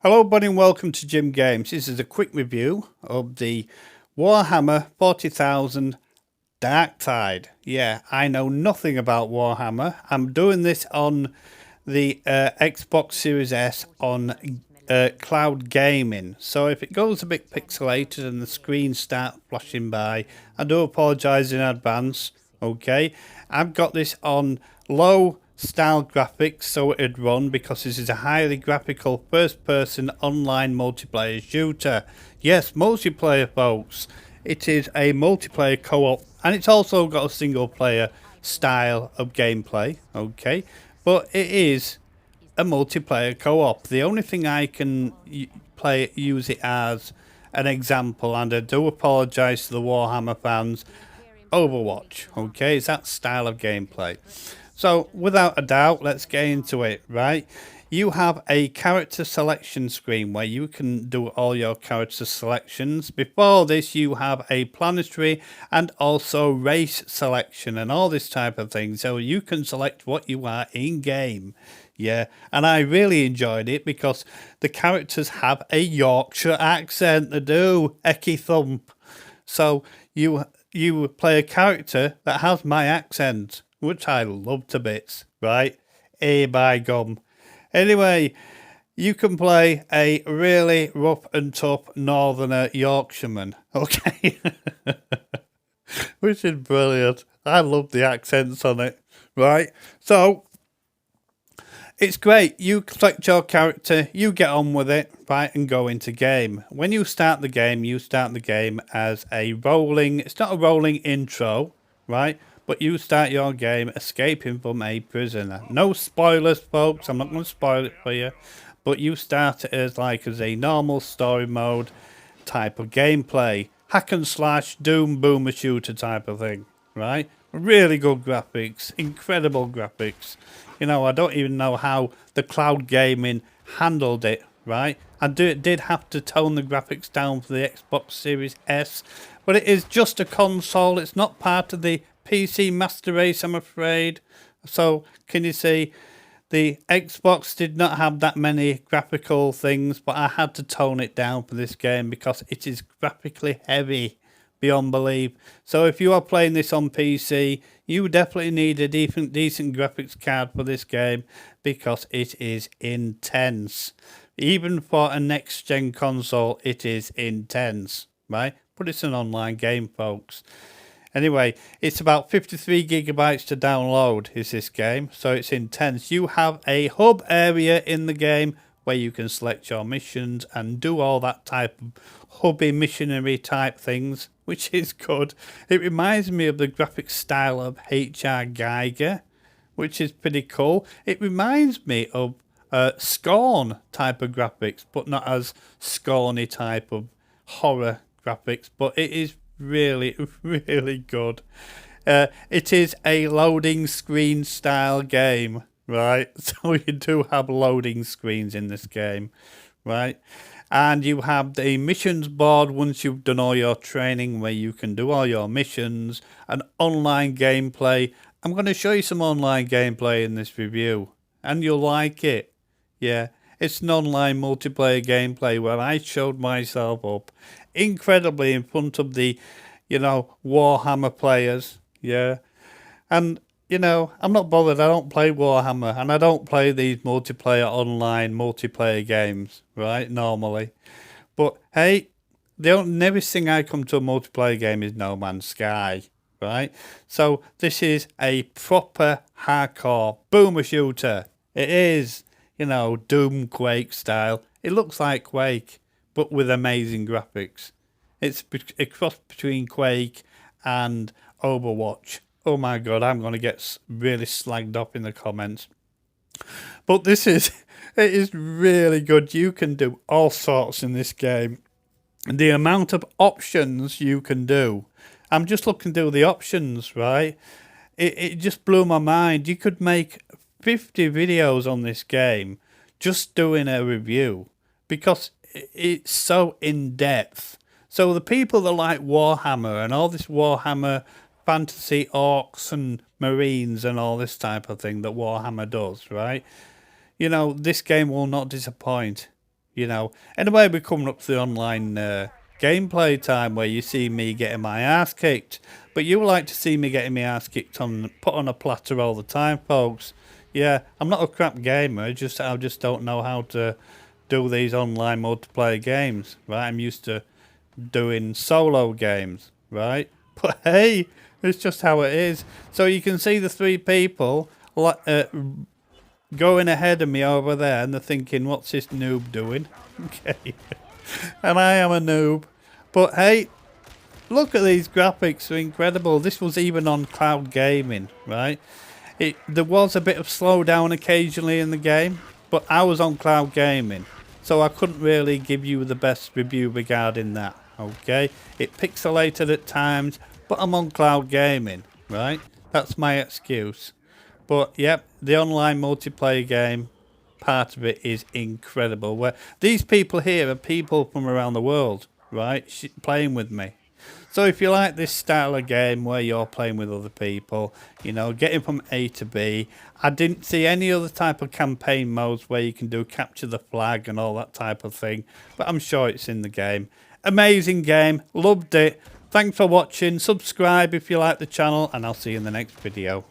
Hello everybody and welcome to Jim Games. This is a quick review of the Warhammer 40,000 Darktide. Yeah, I know nothing about Warhammer. I'm doing this on the Xbox Series S on cloud gaming. So if it goes a bit pixelated and the screen starts flashing by, I do apologise in advance. Okay, I've got this on low style graphics so it'd run because this is a highly graphical first person online multiplayer shooter. Yes, multiplayer folks. It is a multiplayer co-op and it's also got a single player style of gameplay. Okay, but it is a multiplayer co-op. The only thing I can use it as an example, and I do apologise to the Warhammer fans, Overwatch. Okay, it's that style of gameplay. So without a doubt, let's get into it. Right, you have a character selection screen where you can do all your character selections. Before this, you have a planetary and also race selection and all this type of thing, so you can select what you are in game. Yeah, and I really enjoyed it because the characters have a Yorkshire accent. They do, Ecky Thump. So you play a character that has my accent, which I love to bits, right? By gum. Anyway, you can play a really rough and tough northerner Yorkshireman, okay? Which is brilliant. I love the accents on it, right? So it's great. You select your character, you get on with it, right, and go into game. When you start the game as a rolling, it's not a rolling intro, right, but you start your game escaping from a prisoner. No spoilers, folks, I'm not going to spoil it for you, but you start it as a normal story mode type of gameplay. Hack and slash, doom, boomer shooter type of thing, right? Really good graphics, incredible graphics. You know, I don't even know how the cloud gaming handled it, right? I did have to tone the graphics down for the Xbox Series S, but it is just a console. It's not part of the PC Master Race, I'm afraid. So, can you see, the Xbox did not have that many graphical things, but I had to tone it down for this game because it is graphically heavy beyond belief. So if you are playing this on PC, you definitely need a decent graphics card for this game because it is intense. Even for a next gen console, it is intense, right? But it's an online game, folks. Anyway, it's about 53 gigabytes to download is this game, so it's intense. You have a hub area in the game where you can select your missions and do all that type of hubby missionary type things, which is good. It reminds me of the graphic style of H.R. Geiger, which is pretty cool. It reminds me of Scorn type of graphics, but not as Scorny type of horror graphics, but it is really, really good. It is a loading screen style game, right? So you do have loading screens in this game, right? And you have the missions board once you've done all your training where you can do all your missions and online gameplay. I'm going to show you some online gameplay in this review and you'll like it. Yeah, it's an online multiplayer gameplay where I showed myself up incredibly in front of the, Warhammer players. Yeah, and I'm not bothered. I don't play Warhammer and I don't play these online multiplayer games, right, normally. But hey, the nearest thing I come to a multiplayer game is No Man's Sky, right? So this is a proper hardcore boomer shooter. It is, Doom Quake style. It looks like Quake, but with amazing graphics. It's a cross between Quake and Overwatch. Oh my god, I'm going to get really slagged off in the comments. But it is really good. You can do all sorts in this game. The amount of options you can do. I'm just looking through the options, right? It just blew my mind. You could make 50 videos on this game just doing a review because it's so in-depth. So the people that like Warhammer and all this Warhammer fantasy orcs and marines and all this type of thing that Warhammer does, right? This game will not disappoint. you know. Anyway, we're coming up to the online gameplay time where you see me getting my ass kicked. But you like to see me getting my ass kicked put on a platter all the time, folks. Yeah, I'm not a crap gamer, I just don't know how to do these online multiplayer games, right? I'm used to doing solo games, right? But hey, it's just how it is. So you can see the three people going ahead of me over there, and they're thinking, what's this noob doing? Okay. And I am a noob. But hey, look at these graphics, they're incredible. This was even on cloud gaming, right? There was a bit of slowdown occasionally in the game, but I was on cloud gaming, so I couldn't really give you the best review regarding that, okay? It pixelated at times, but I'm on cloud gaming, right? That's my excuse. But yep, the online multiplayer game, part of it is incredible. Where these people here are people from around the world, right? Playing with me. So if you like this style of game where you're playing with other people, you know, getting from A to B, I didn't see any other type of campaign modes where you can do capture the flag and all that type of thing, but I'm sure it's in the game. Amazing game, loved it. Thanks for watching, subscribe if you like the channel, and I'll see you in the next video.